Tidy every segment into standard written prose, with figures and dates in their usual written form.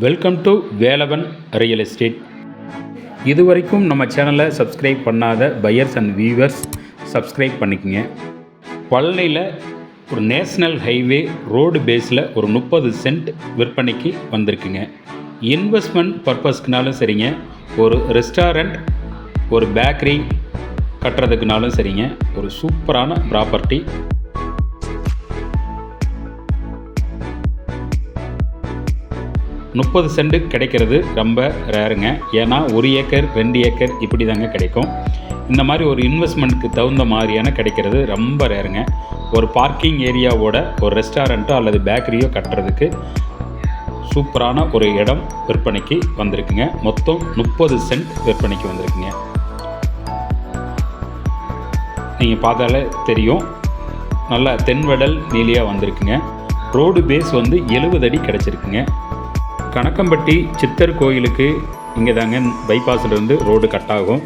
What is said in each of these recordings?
Welcome to Velavan real estate. இதுவரைக்கும் நம்ம சேனலை சப்ஸ்கிரைப் பண்ணாத பையர்ஸ் அண்ட் வியூவர்ஸ் சப்ஸ்கிரைப் பண்ணிக்கோங்க. பழனியில் ஒரு நேஷ்னல் ஹைவே ரோடு பேஸில் ஒரு 30 சென்ட் விற்பனைக்கு வந்திருக்குங்க. இன்வெஸ்ட்மெண்ட் பர்பஸ்க்குனாலும் சரிங்க, ஒரு ரெஸ்டாரண்ட், ஒரு பேக்கரி கட்டுறதுக்குனாலும் சரிங்க, ஒரு சூப்பரான ப்ராப்பர்ட்டி. 30 சென்ட் கிடைக்கிறது ரொம்ப ரேருங்க. ஏன்னா 1 ஏக்கர் 2 ஏக்கர் இப்படி தாங்க கிடைக்கும். இந்த மாதிரி ஒரு இன்வெஸ்ட்மெண்ட்டுக்கு தகுந்த மாதிரியான கிடைக்கிறது ரொம்ப ரேருங்க. ஒரு பார்க்கிங் ஏரியாவோட ஒரு ரெஸ்டாரண்ட்டோ அல்லது பேக்கரியோ கட்டுறதுக்கு சூப்பரான ஒரு இடம் விற்பனைக்கு வந்திருக்குங்க. மொத்தம் 30 சென்ட் விற்பனைக்கு வந்திருக்குங்க. நீங்கள் பார்த்தாலே தெரியும், நல்லா தென்வடல் நீலியாக வந்திருக்குங்க. ரோடு பேஸ் வந்து 70 அடி கிடச்சிருக்குங்க. கணக்கம்பட்டி சித்தர் கோயிலுக்கு இங்கே தாங்க பைபாஸ்லேருந்து ரோடு கட் ஆகும்.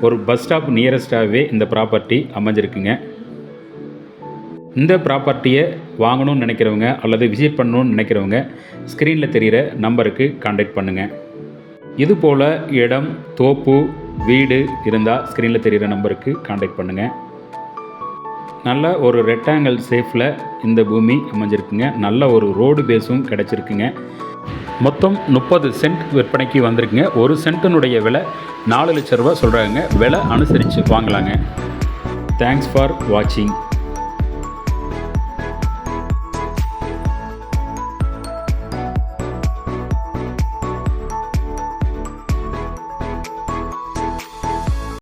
ஒரு பஸ் ஸ்டாப் நியரஸ்டாகவே இந்த ப்ராப்பர்ட்டி அமைஞ்சிருக்குங்க. இந்த ப்ராப்பர்ட்டியை வாங்கணும்னு நினைக்கிறவங்க அல்லது விசிட் பண்ணணும்னு நினைக்கிறவங்க ஸ்க்ரீனில் தெரிகிற நம்பருக்கு கான்டாக்ட் பண்ணுங்கள். இதுபோல் இடம், தோப்பு, வீடு இருந்தால் ஸ்க்ரீனில் தெரிகிற நம்பருக்கு கான்டாக்ட் பண்ணுங்கள். நல்ல ஒரு ரெக்டாங்கிள் ஷேப்பில் இந்த பூமி அமைஞ்சிருக்குங்க. நல்ல ஒரு ரோடு பேஸும் கிடச்சிருக்குங்க. மொத்தம் 30 சென்ட் விற்பனைக்கு வந்திருக்குங்க. ஒரு சென்ட்டினுடைய விலை 4 லட்ச ரூபா சொல்கிறாங்க. விலை அனுசரித்து வாங்கலாங்க. தேங்க்ஸ் ஃபார் வாட்சிங்.